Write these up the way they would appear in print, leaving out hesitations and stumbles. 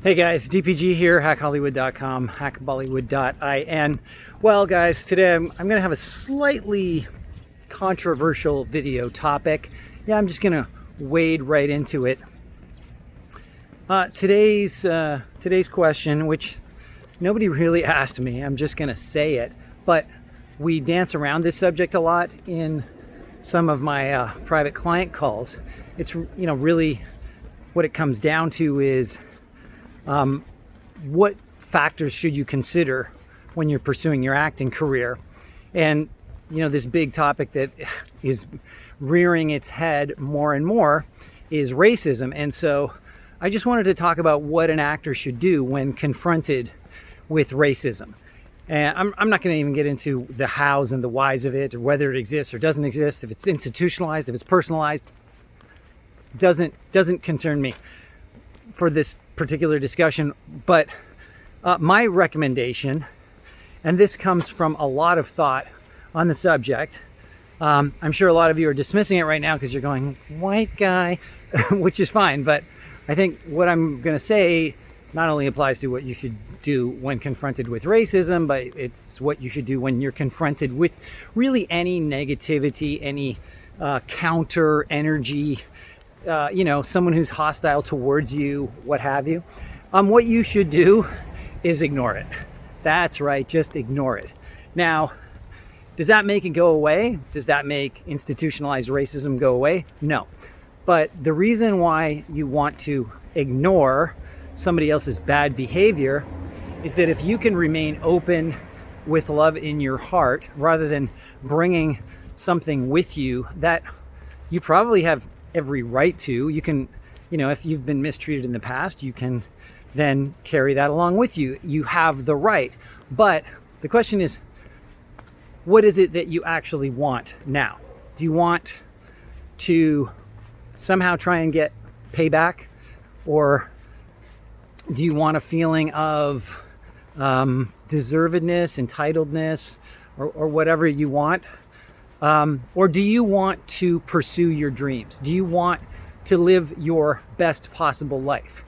Hey guys, DPG here, hackhollywood.com, hackbollywood.in. Well guys, today I'm going to have a slightly controversial video topic. Yeah, I'm just going to wade right into it. Today's question, which nobody really asked me, I'm just going to say it, but we dance around this subject a lot in some of my private client calls. It's, really what it comes down to is what factors should you consider when you're pursuing your acting career? And, this big topic that is rearing its head more and more is racism. And so I just wanted to talk about what an actor should do when confronted with racism. And I'm not going to even get into the hows and the whys of it, or whether it exists or doesn't exist, if it's institutionalized, if it's personalized. Doesn't concern me for this particular discussion. But my recommendation, and this comes from a lot of thought on the subject, I'm sure a lot of you are dismissing it right now because you're going, white guy, which is fine. But I think what I'm going to say not only applies to what you should do when confronted with racism, but it's what you should do when you're confronted with really any negativity, any counter energy, someone who's hostile towards you, what have you. What you should do is ignore it. That's right, just ignore it. Now, does that make it go away? Does that make institutionalized racism go away? No. But the reason why you want to ignore somebody else's bad behavior is that if you can remain open with love in your heart, rather than bringing something with you that you probably have every right to, you can, if you've been mistreated in the past, you can then carry that along with you. You have the right. But the question is, what is it that you actually want now? Do you want to somehow try and get payback? Or do you want a feeling of deservedness, entitledness, or whatever you want? Or do you want to pursue your dreams? Do you want to live your best possible life?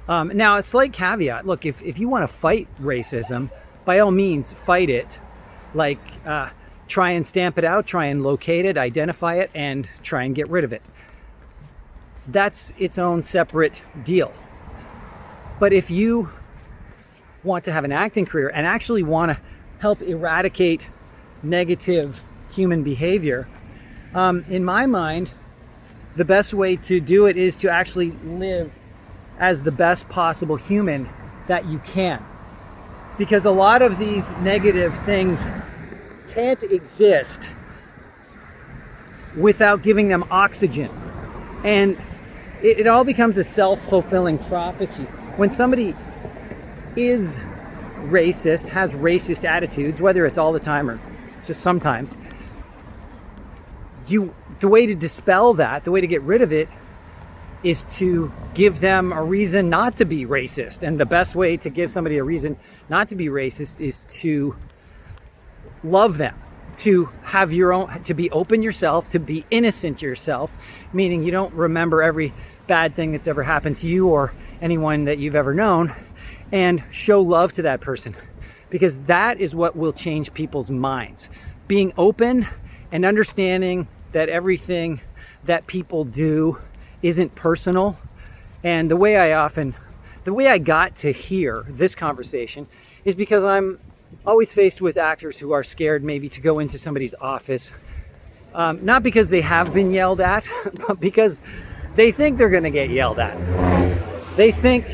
Now, a slight caveat. Look, if you want to fight racism, by all means, fight it. Like, try and stamp it out, try and locate it, identify it, and try and get rid of it. That's its own separate deal. But if you want to have an acting career and actually want to help eradicate negative human behavior, in my mind, the best way to do it is to actually live as the best possible human that you can. Because a lot of these negative things can't exist without giving them oxygen. And it all becomes a self-fulfilling prophecy. When somebody is racist, has racist attitudes, whether it's all the time or just sometimes, the way to dispel that, the way to get rid of it, is to give them a reason not to be racist. And the best way to give somebody a reason not to be racist is to love them, to have your own, to be open yourself, to be innocent yourself, meaning you don't remember every bad thing that's ever happened to you or anyone that you've ever known, and show love to that person, because that is what will change people's minds. Being open and understanding that everything that people do isn't personal. And the way I got to hear this conversation is because I'm always faced with actors who are scared maybe to go into somebody's office, not because they have been yelled at, but because they think they're going to get yelled at. They think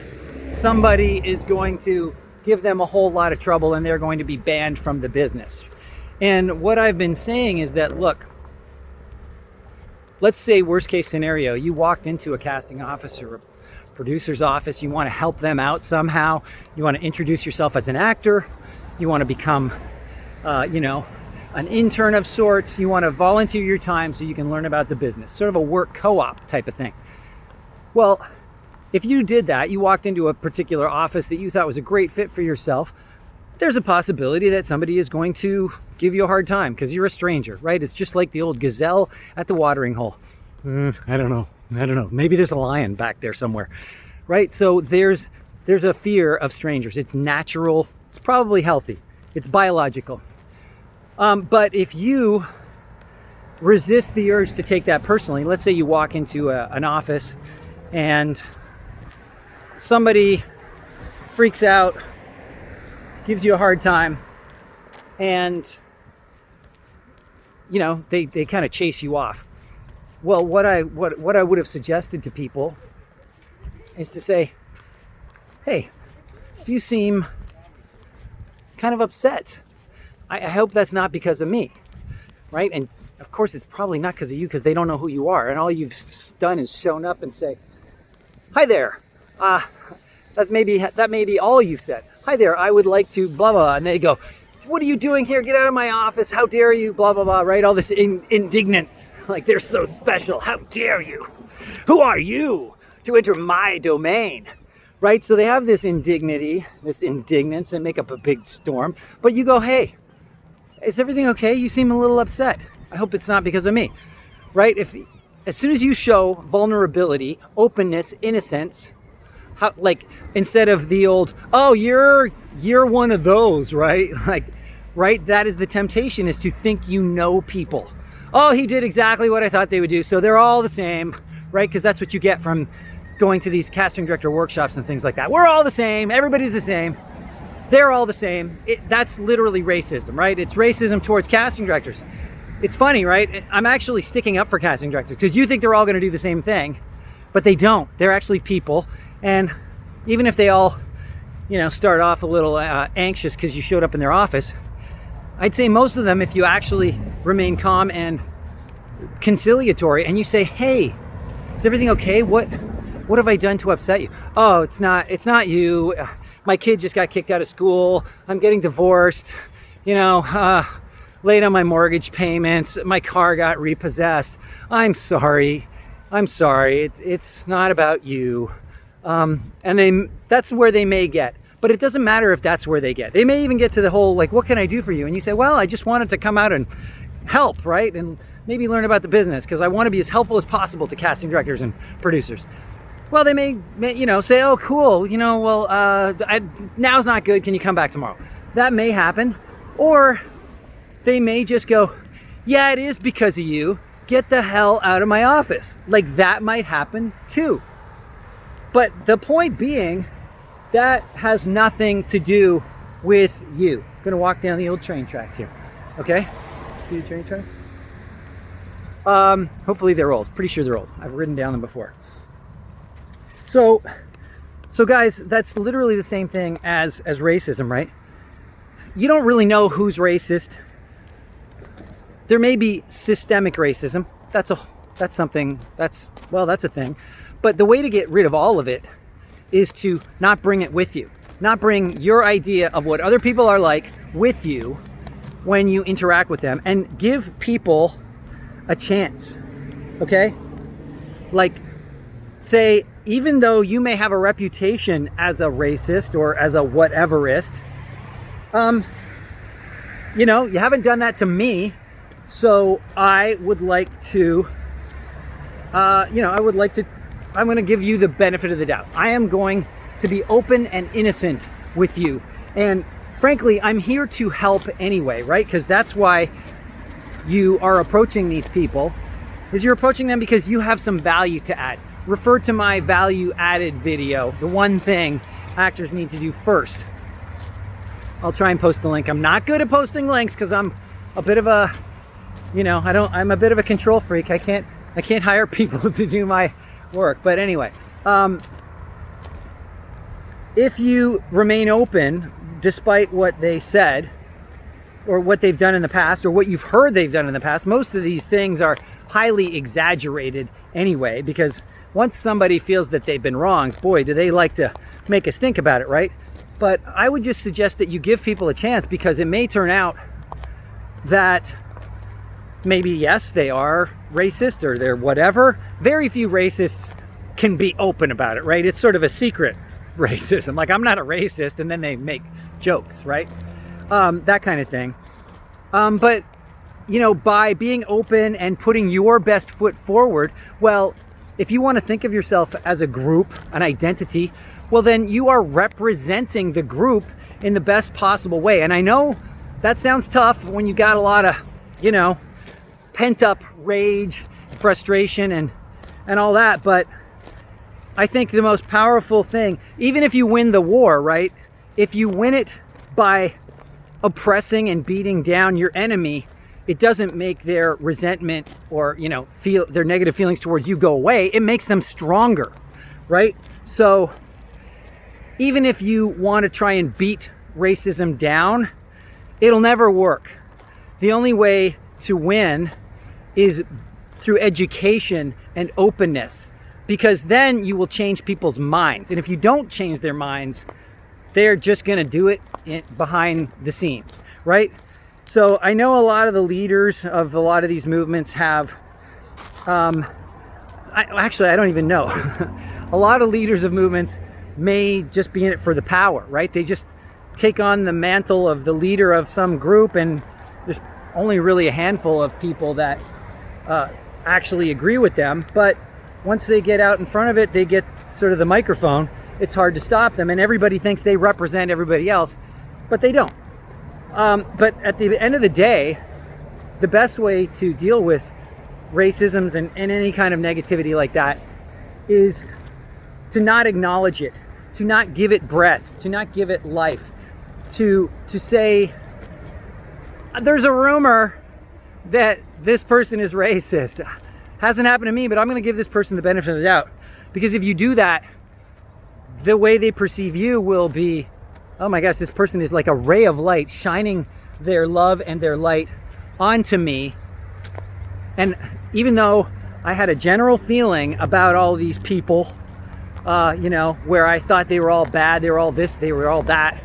somebody is going to give them a whole lot of trouble and they're going to be banned from the business. And what I've been saying is that, look, let's say worst case scenario, you walked into a casting office or a producer's office, you want to help them out somehow, you want to introduce yourself as an actor, you want to become, an intern of sorts, you want to volunteer your time so you can learn about the business, sort of a work co-op type of thing. Well, if you did that, you walked into a particular office that you thought was a great fit for yourself, there's a possibility that somebody is going to give you a hard time because you're a stranger, right? It's just like the old gazelle at the watering hole. I don't know. Maybe there's a lion back there somewhere, right? So there's there's a fear of strangers. It's natural. It's probably healthy. It's biological. But if you resist the urge to take that personally, let's say you walk into an office and somebody freaks out, gives you a hard time, and they kind of chase you off. Well, what I would have suggested to people is to say, hey, you seem kind of upset. I hope that's not because of me, right? And of course it's probably not because of you, because they don't know who you are, and all you've done is shown up and say, hi there, that may be all you've said. Hi there, I would like to blah blah, and they go, what are you doing here? Get out of my office, how dare you, blah blah blah, right? All this indignance, like they're so special, how dare you, who are you to enter my domain, right? So they have this indignance, and make up a big storm. But you go, hey, is everything okay? You seem a little upset. I hope it's not because of me, right? As soon as you show vulnerability, openness, innocence, instead of the old, oh, you're one of those, right? Right? That is the temptation, is to think you know people. Oh, he did exactly what I thought they would do, so they're all the same, right? Because that's what you get from going to these casting director workshops and things like that. We're all the same. Everybody's the same. They're all the same. That's literally racism, right? It's racism towards casting directors. It's funny, right? I'm actually sticking up for casting directors because you think they're all going to do the same thing, but they don't. They're actually people. And even if they all, start off a little anxious because you showed up in their office, I'd say most of them, if you actually remain calm and conciliatory and you say, hey, is everything okay? What have I done to upset you? Oh, it's not you. My kid just got kicked out of school. I'm getting divorced. Late on my mortgage payments. My car got repossessed. I'm sorry. It's not about you. And that's where they may get. But it doesn't matter if that's where they get. They may even get to the whole, what can I do for you? And you say, well, I just wanted to come out and help, right? And maybe learn about the business because I want to be as helpful as possible to casting directors and producers. Well, they may say, oh, cool. Now's not good. Can you come back tomorrow? That may happen. Or they may just go, yeah, it is because of you. Get the hell out of my office. That might happen too. But the point being, that has nothing to do with you. I'm going to walk down the old train tracks here. Okay? See the train tracks? Hopefully they're old. Pretty sure they're old. I've ridden down them before. So guys, that's literally the same thing as racism, right? You don't really know who's racist. There may be systemic racism. That's a thing. But the way to get rid of all of it is to not bring it with you. Not bring your idea of what other people are like with you when you interact with them, and give people a chance. Okay? Say, even though you may have a reputation as a racist or as a whateverist, you haven't done that to me, so I would like to, I'm going to give you the benefit of the doubt. I am going to be open and innocent with you. And frankly, I'm here to help anyway, right? Because that's why you are approaching these people, is you're approaching them because you have some value to add. Refer to my value added video, the one thing actors need to do first. I'll try and post the link. I'm not good at posting links because I'm a bit of a, I'm a bit of a control freak. I can't hire people to do my work. But anyway, if you remain open despite what they said or what they've done in the past or what you've heard they've done in the past, most of these things are highly exaggerated anyway, because once somebody feels that they've been wrong, boy, do they like to make a stink about it, right? But I would just suggest that you give people a chance, because it may turn out that maybe, yes, they are racist or they're whatever. Very few racists can be open about it, right? It's sort of a secret racism. I'm not a racist, and then they make jokes, right? That kind of thing. But, by being open and putting your best foot forward, well, if you want to think of yourself as a group, an identity, well, then you are representing the group in the best possible way. And I know that sounds tough when you got a lot of, pent up rage, frustration, and all that. But I think the most powerful thing, even if you win the war, right? If you win it by oppressing and beating down your enemy, it doesn't make their resentment or, feel their negative feelings towards you go away. It makes them stronger, right? So even if you want to try and beat racism down, it'll never work. The only way to win is through education and openness, because then you will change people's minds. And if you don't change their minds, they're just going to do it behind the scenes, right? So I know a lot of the leaders of a lot of these movements have, I don't even know. A lot of leaders of movements may just be in it for the power, right? They just take on the mantle of the leader of some group, and there's only really a handful of people that actually agree with them. But once they get out in front of it, they get sort of the microphone, it's hard to stop them, and everybody thinks they represent everybody else, but they don't. But at the end of the day, the best way to deal with racisms and any kind of negativity like that is to not acknowledge it, to not give it breath, to not give it life, to say, there's a rumor that this person is racist. Hasn't happened to me, but I'm going to give this person the benefit of the doubt. Because if you do that, the way they perceive you will be, oh my gosh, this person is like a ray of light shining their love and their light onto me. And even though I had a general feeling about all these people, where I thought they were all bad, they were all this, they were all that,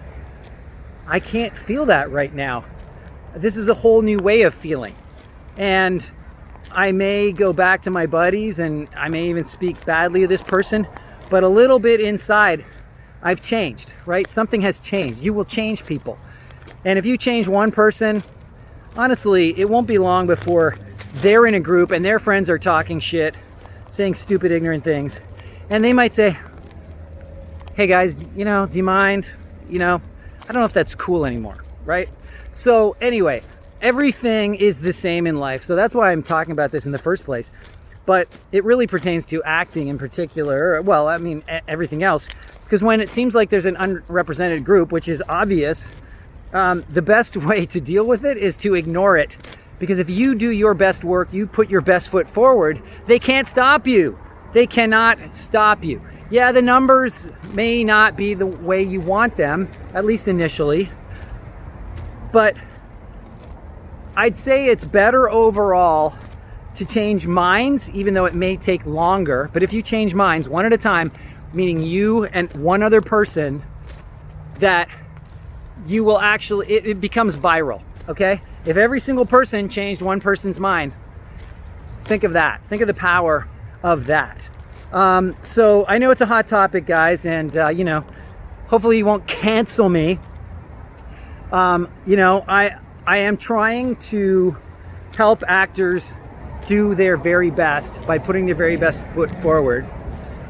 I can't feel that right now. This is a whole new way of feeling. And I may go back to my buddies and I may even speak badly of this person, but a little bit inside, I've changed, right? Something has changed. You will change people. And if you change one person, honestly, it won't be long before they're in a group and their friends are talking shit, saying stupid, ignorant things. And they might say, hey guys, do you mind? I don't know if that's cool anymore, right? So anyway, everything is the same in life. So that's why I'm talking about this in the first place. But it really pertains to acting in particular. Well, I mean, everything else. Because when it seems like there's an unrepresented group, which is obvious, the best way to deal with it is to ignore it. Because if you do your best work, you put your best foot forward, they can't stop you. They cannot stop you. Yeah, the numbers may not be the way you want them, at least initially. But I'd say it's better overall to change minds, even though it may take longer. But if you change minds one at a time, meaning you and one other person, that you will actually, it becomes viral, okay? If every single person changed one person's mind, think of that. Think of the power of that. So I know it's a hot topic, guys, and hopefully you won't cancel me. I am trying to help actors do their very best by putting their very best foot forward.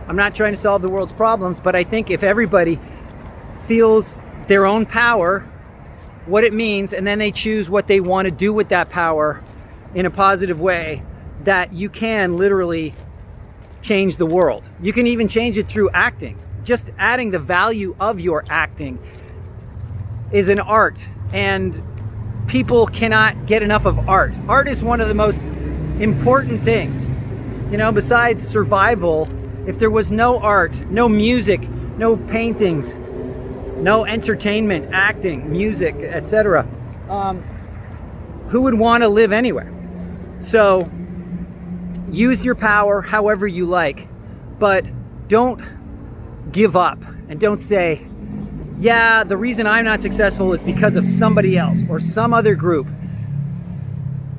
I'm not trying to solve the world's problems, but I think if everybody feels their own power, what it means, and then they choose what they want to do with that power in a positive way, that you can literally change the world. You can even change it through acting. Just adding the value of your acting is an art, and people cannot get enough of art. Art is one of the most important things. Besides survival, if there was no art, no music, no paintings, no entertainment, acting, music, etc., who would want to live anywhere? So use your power however you like, but don't give up and don't say, yeah, the reason I'm not successful is because of somebody else or some other group.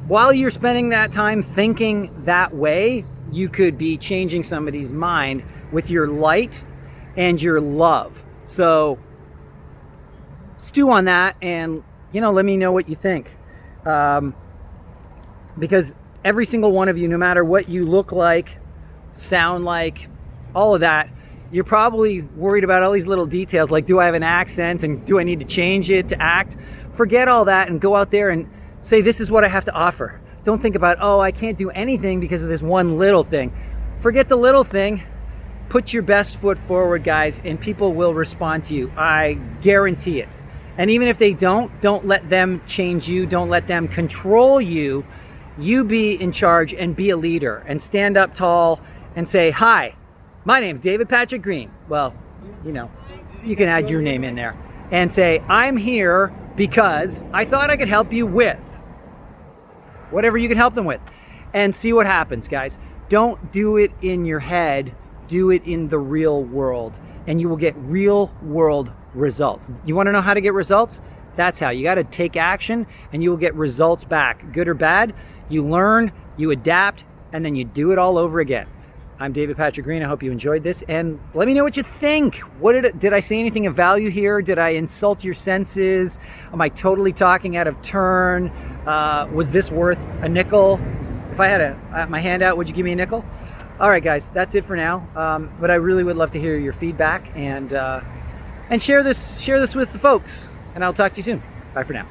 While you're spending that time thinking that way, you could be changing somebody's mind with your light and your love. So stew on that and, let me know what you think. Because every single one of you, no matter what you look like, sound like, all of that, you're probably worried about all these little details like, do I have an accent and do I need to change it to act? Forget all that and go out there and say, this is what I have to offer. Don't think about, oh, I can't do anything because of this one little thing. Forget the little thing. Put your best foot forward, guys, and people will respond to you. I guarantee it. And even if they don't let them change you. Don't let them control you. You be in charge and be a leader and stand up tall and say, hi, my name's David Patrick Green. Well, you know, you can add your name in there and say, I'm here because I thought I could help you with whatever you can help them with, and see what happens, guys. Don't do it in your head. Do it in the real world, and you will get real world results. You want to know how to get results? That's how. You got to take action and you will get results back, good or bad. You learn, you adapt, and then you do it all over again. I'm David Patrick Green. I hope you enjoyed this, and let me know what you think. What did I say anything of value here? Did I insult your senses? Am I totally talking out of turn? Was this worth a nickel? If I had my hand out, would you give me a nickel? All right, guys, that's it for now. But I really would love to hear your feedback and share this with the folks. And I'll talk to you soon. Bye for now.